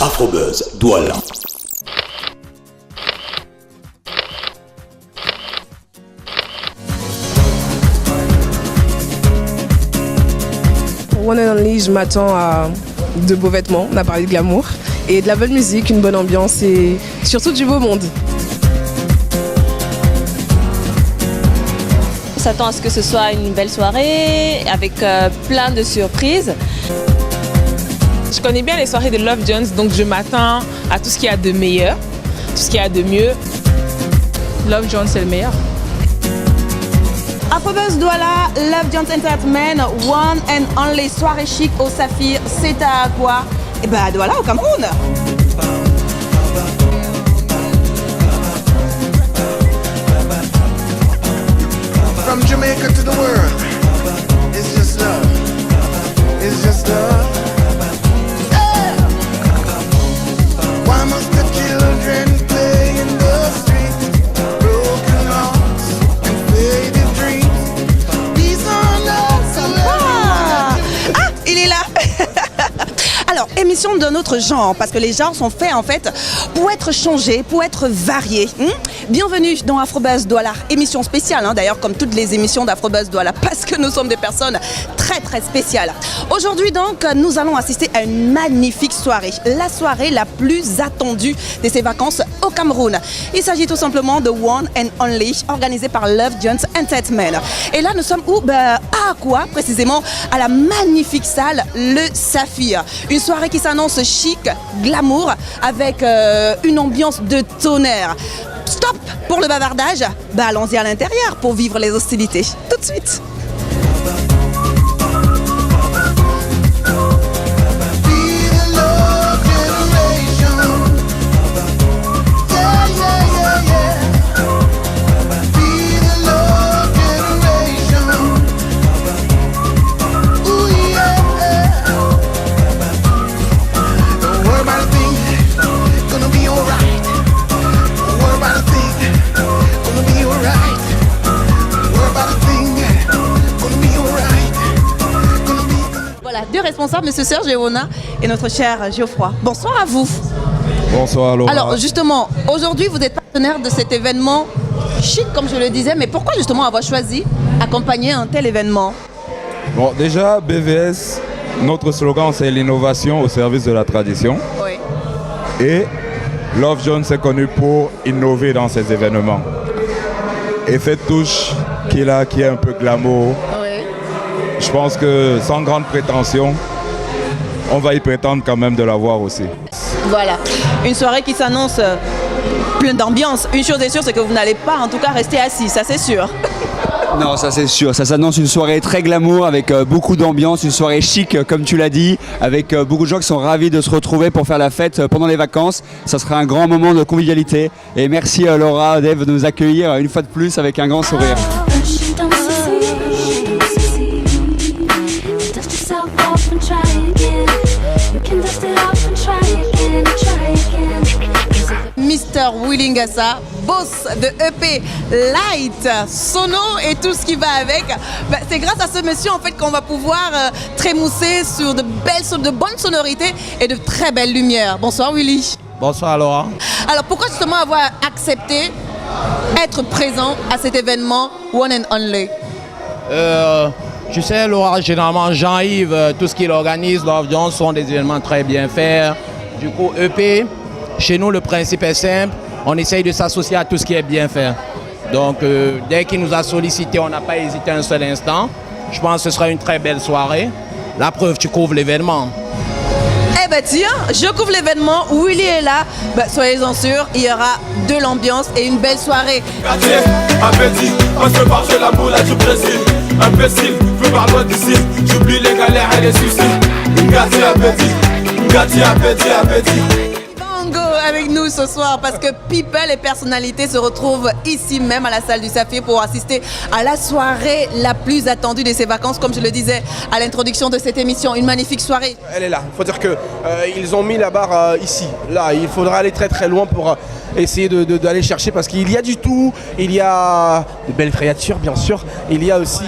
Afrobuzz Douala. Pour One and Only, je m'attends à de beaux vêtements, on a parlé de glamour, et de la bonne musique, une bonne ambiance et surtout du beau monde. On s'attend à ce que ce soit une belle soirée avec plein de surprises. Je connais bien les soirées de Love Jones, donc je m'attends à tout ce qu'il y a de meilleur, tout ce qu'il y a de mieux. Love Jones, c'est le meilleur. Afrobuzz Douala, Love Jones Entertainment, One and Only soirée chic au Saphir, c'est à quoi? Eh ben à Douala au Cameroun. From Jamaica to the world, it's just love, it's just love. Yeah. Why must the children play in the streets? Broken hearts and faded dreams. These are not Ah, il est là. Alors, émission d'un autre genre, parce que les genres sont faits en fait pour être changés, pour être variés. Bienvenue dans Afrobuzz Douala, émission spéciale d'ailleurs comme toutes les émissions d'Afrobuzz Douala, parce que nous sommes des personnes très très spéciales. Aujourd'hui donc, nous allons assister à une magnifique soirée, la soirée la plus attendue de ces vacances au Cameroun. Il s'agit tout simplement de One and Only, organisé par Love Jones Entertainment. Et là nous sommes où? À quoi précisément? À la magnifique salle Le Saphir. Une soirée qui s'annonce chic, glamour, avec une ambiance de tonnerre. Stop pour le bavardage, allons-y à l'intérieur pour vivre les hostilités. Tout de suite. Deux responsables, M. Serge Léona et notre cher Geoffroy. Bonsoir à vous. Bonsoir Laura. Alors justement, aujourd'hui vous êtes partenaire de cet événement chic comme je le disais, mais pourquoi justement avoir choisi d'accompagner un tel événement? Bon, déjà BVS, notre slogan c'est l'innovation au service de la tradition. Oui. Et Love Jones est connu pour innover dans ses événements. Effet de touche qu'il a, qui est un peu glamour. Je pense que sans grande prétention, on va y prétendre quand même de l'avoir aussi. Voilà, une soirée qui s'annonce pleine d'ambiance. Une chose est sûre, c'est que vous n'allez pas en tout cas rester assis, ça c'est sûr. Non, ça c'est sûr, ça s'annonce une soirée très glamour avec beaucoup d'ambiance, une soirée chic comme tu l'as dit, avec beaucoup de gens qui sont ravis de se retrouver pour faire la fête pendant les vacances. Ça sera un grand moment de convivialité et merci Laura, Dave de nous accueillir une fois de plus avec un grand sourire. Mr. Willy Ngassa, boss de EP Light, Sono et tout ce qui va avec. C'est grâce à ce monsieur en fait qu'on va pouvoir trémousser sur de bonnes sonorités et de très belles lumières. Bonsoir Willy. Bonsoir Laura. Alors pourquoi justement avoir accepté être présent à cet événement One and Only? Tu sais Laura, généralement Jean-Yves, tout ce qu'il organise, Love Jones sont des événements très bien faits. Du coup EP, chez nous le principe est simple, on essaye de s'associer à tout ce qui est bien fait. Donc dès qu'il nous a sollicité, on n'a pas hésité un seul instant. Je pense que ce sera une très belle soirée. La preuve, tu couvres l'événement. Eh ben tiens, je couvre l'événement, Willy est là, soyez-en sûrs, il y aura de l'ambiance et une belle soirée. Quartier, appétit, parce que marcher la boule du Brésil. Imbécile, veux par loin d'ici, j'oublie les galères et les soucis. Quartier, appétit, appétit. Bango avec nous ce soir parce que people et personnalités se retrouvent ici même à la salle du Saphir pour assister à la soirée la plus attendue de ces vacances, comme je le disais à l'introduction de cette émission. Une magnifique soirée. Elle est là. Il faut dire qu'ils ont mis la barre ici. Là, il faudra aller très très loin pour essayer d'aller chercher parce qu'il y a du tout. Il y a de belles créatures, bien sûr. Il y a aussi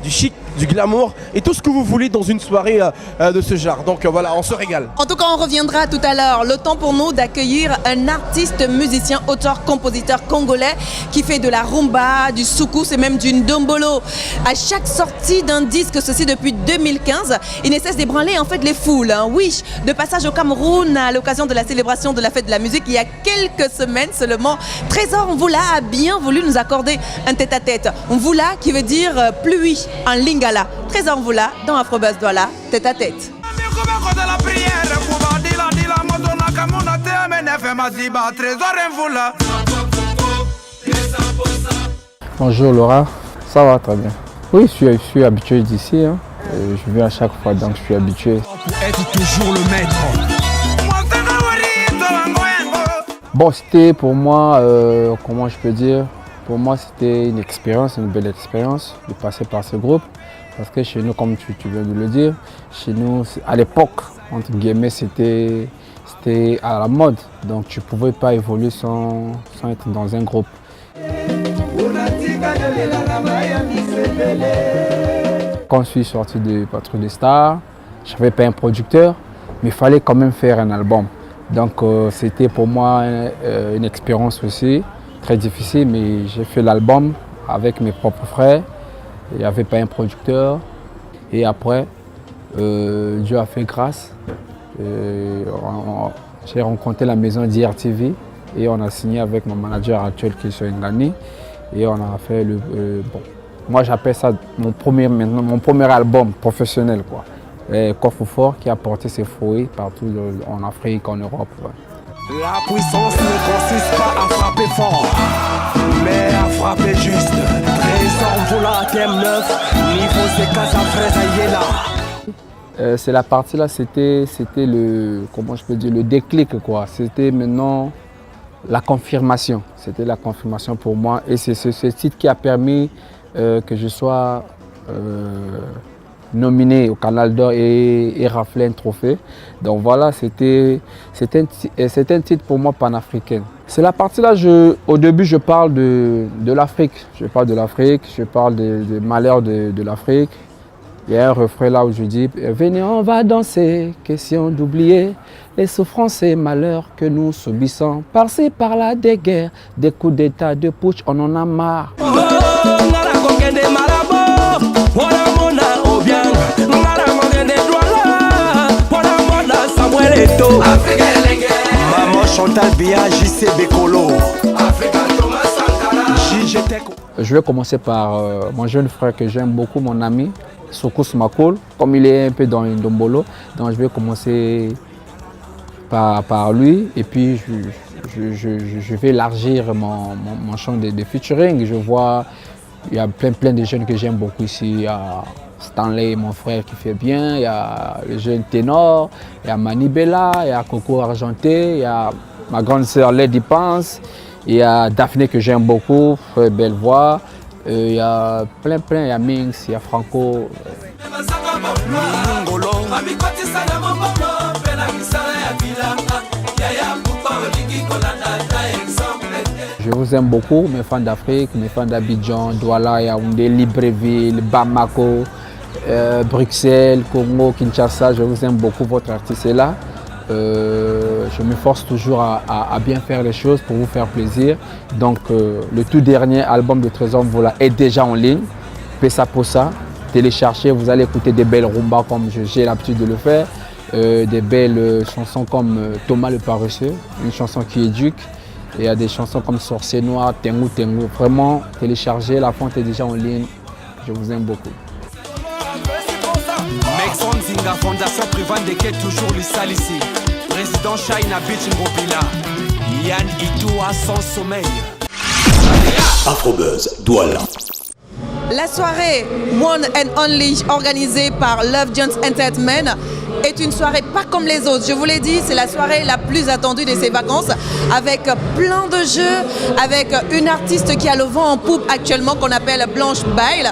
du chic, du glamour et tout ce que vous voulez dans une soirée de ce genre. Donc voilà, on se régale. En tout cas, on reviendra tout à l'heure. Le temps pour nous d'accueillir un artiste, musicien, auteur, compositeur congolais qui fait de la rumba, du soukous et même du ndombolo. À chaque sortie d'un disque, ceci depuis 2015, il ne cesse d'ébranler en fait les foules. Oui, de passage au Cameroun à l'occasion de la célébration de la fête de la musique il y a quelques semaines seulement, Trésor Mvula a bien voulu nous accorder un tête-à-tête. Mvula qui veut dire pluie en lingala. Trésor Mvula dans Afrobuzz Douala, tête-à-tête. Bonjour Laura, ça va très bien. Oui, je suis habitué d'ici. Hein. Je viens à chaque fois, donc je suis habitué. Pour être toujours le maître. Bon, c'était pour moi, comment je peux dire, pour moi c'était une expérience, une belle expérience de passer par ce groupe. Parce que chez nous, comme tu viens de le dire, chez nous, à l'époque, entre guillemets, c'était à la mode. Donc tu ne pouvais pas évoluer sans être dans un groupe. Quand je suis sorti de Patrouille des Stars, je n'avais pas un producteur, mais il fallait quand même faire un album. Donc c'était pour moi une expérience aussi très difficile, mais j'ai fait l'album avec mes propres frères. Il n'y avait pas un producteur. Et après, Dieu a fait grâce. J'ai rencontré la maison d'IRTV et on a signé avec mon manager actuel qui est sur Ngani. Et on a fait le... bon, moi j'appelle ça mon premier album professionnel, quoi. Coffre Fort qui a porté ses fruits partout en Afrique, en Europe. Ouais. La puissance ne consiste pas à frapper fort, mais à frapper juste. Trésor Mvula, thème 9, niveau c'est casa fraise là. C'est la partie là, c'était le, comment je peux dire, le déclic, quoi. C'était maintenant la confirmation. C'était la confirmation pour moi et c'est ce titre qui a permis que je sois nominé au Canal d'Or et rafler un trophée. Donc voilà, c'était un titre pour moi panafricain. C'est la partie là, au début je parle de l'Afrique. Je parle de l'Afrique, je parle des malheurs de l'Afrique. Il y a un refrain là où je dis « Venez, on va danser, question d'oublier les souffrances et malheurs que nous subissons. Par-ci, par-là, des guerres, des coups d'état, de putsch, on en a marre. » Maman Chantal Bia, JC Bekolo. Je vais commencer par mon jeune frère que j'aime beaucoup, mon ami, Soukous Makoul. Comme il est un peu dans Ndombolo, donc je vais commencer par lui et puis je vais élargir mon champ de featuring. Je vois, il y a plein de jeunes que j'aime beaucoup ici. Il y a Stanley, mon frère, qui fait bien, il y a le jeune ténor, il y a Manibella, il y a Coco Argenté, il y a ma grande sœur Lady Pance, il y a Daphné que j'aime beaucoup, très belle voix, il y a plein, il y a Minx, il y a Franco. Je vous aime beaucoup, mes fans d'Afrique, mes fans d'Abidjan, Douala, Yaoundé, Libreville, Bamako, Bruxelles, Congo, Kinshasa. Je vous aime beaucoup, votre artiste est là. Je m'efforce toujours à bien faire les choses pour vous faire plaisir. Donc le tout dernier album de Trésor Mvula est déjà en ligne. Pesa Posa, téléchargez, vous allez écouter des belles rumbas comme j'ai l'habitude de le faire. Des belles chansons comme Thomas le Paresseux, une chanson qui éduque. Il y a des chansons comme Sorcier Noir, Tengu Tengu. Vraiment, téléchargez, la fonte est déjà en ligne. Je vous aime beaucoup. Mexon Zinga, Fondation Privan de Quai, toujours le sale ici. Président China Beach Ngobila. Yann Itoua sans sommeil. Afrobuzz Douala. La soirée One and Only organisée par Love Jones Entertainment est une soirée pas comme les autres. Je vous l'ai dit, c'est la soirée la plus attendue de ces vacances, avec plein de jeux, avec une artiste qui a le vent en poupe actuellement, qu'on appelle Blanche Bail.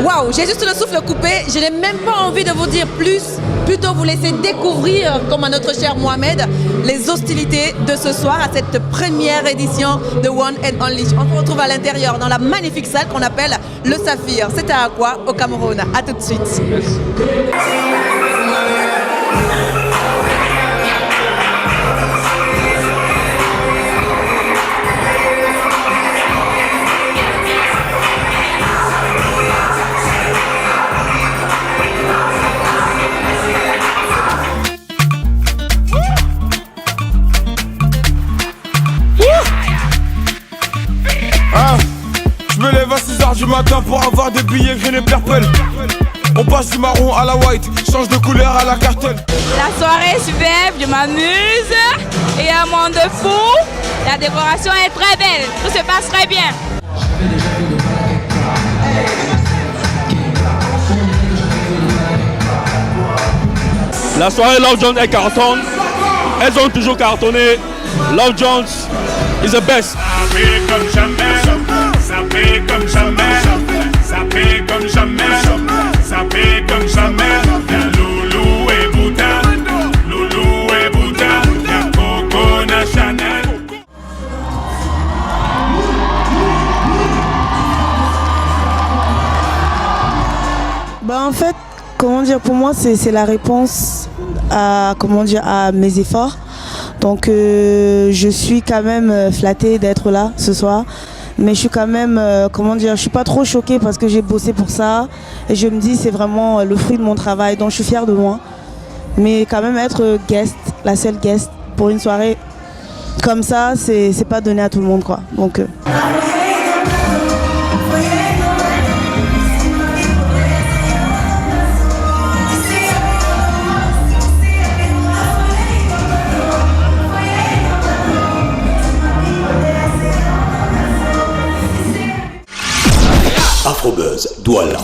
Waouh, j'ai juste le souffle coupé, je n'ai même pas envie de vous dire plus, plutôt vous laisser découvrir, comme à notre cher Mohamed, les hostilités de ce soir à cette première édition de One and Only. On se retrouve à l'intérieur dans la magnifique salle qu'on appelle le Saphir. C'est à Aqua au Cameroun. A tout de suite. Merci. Je me lève à 6h du matin pour avoir des billets gris et purple. On passe du marron à la white, change de couleur à la cartelle. La soirée est superbe, je m'amuse. Il y a un monde fou. La décoration est très belle. Tout se passe très bien. La soirée Love Jones est cartonne. Elles ont toujours cartonné. Love Jones is the best. Ça paie comme jamais, ça paie comme jamais, ça paie comme jamais, ça paie comme jamais. Y'a Loulou et Bouddha, Loulou et Bouddha, y'a Coco na Chanel. En fait, comment dire, pour moi c'est la réponse à, comment dire, à mes efforts. Donc je suis quand même flattée d'être là ce soir. Mais je suis quand même, comment dire, je suis pas trop choquée parce que j'ai bossé pour ça. Et je me dis c'est vraiment le fruit de mon travail, donc je suis fière de moi. Mais quand même être guest, la seule guest pour une soirée comme ça, c'est pas donné à tout le monde, quoi. Donc Afrobuzz Douala. Nous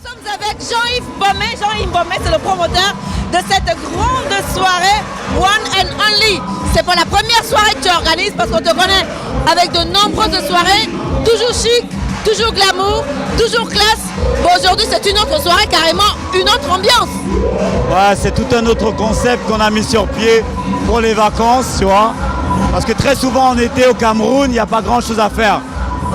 sommes avec Jean-Yves Bommet. Jean-Yves Bommet, c'est le promoteur de cette grande soirée One and Only. C'est pas la première soirée que tu organises parce qu'on te connaît avec de nombreuses soirées, toujours chic, toujours glamour, toujours classe. Bon, aujourd'hui, c'est une autre soirée, carrément une autre ambiance. Ouais, c'est tout un autre concept qu'on a mis sur pied pour les vacances, tu vois. Parce que très souvent en été au Cameroun, il n'y a pas grand chose à faire.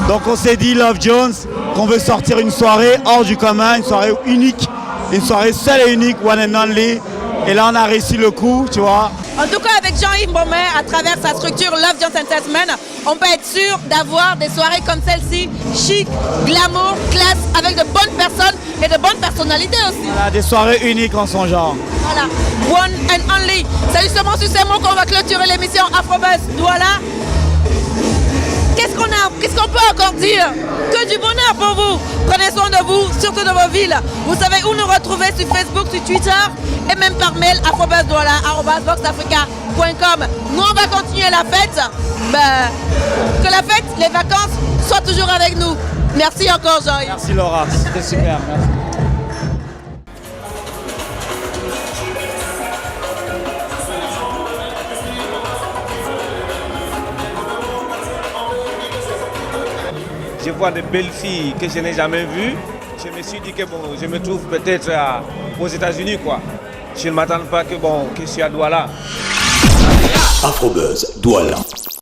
Donc on s'est dit, Love Jones, qu'on veut sortir une soirée hors du commun, une soirée unique, une soirée seule et unique, one and only. Et là on a réussi le coup, tu vois. En tout cas, avec Jean-Yves Bommet, à travers sa structure Love Jones Entertainment, on peut être sûr d'avoir des soirées comme celle-ci, chic, glamour, classe, avec de bonnes personnes et de bonnes personnalités aussi. Voilà, des soirées uniques en son genre. Voilà, One and Only. C'est justement sur ces mots qu'on va clôturer l'émission Afrobuzz Douala. Qu'est-ce qu'on peut encore dire? Que du bonheur pour vous. Prenez soin de vous, surtout dans vos villes. Vous savez où nous retrouver sur Facebook, sur Twitter et même par mail afrobuzzdoala@boxafrica.com. Nous on va continuer la fête. Que la fête, les vacances soient toujours avec nous. Merci encore Jean-Yves. Merci Laura, c'était super. Merci. Je vois de belles filles que je n'ai jamais vues. Je me suis dit que bon, je me trouve peut-être aux États-Unis, quoi. Je ne m'attends pas que je suis à Douala. Afrobuzz Douala.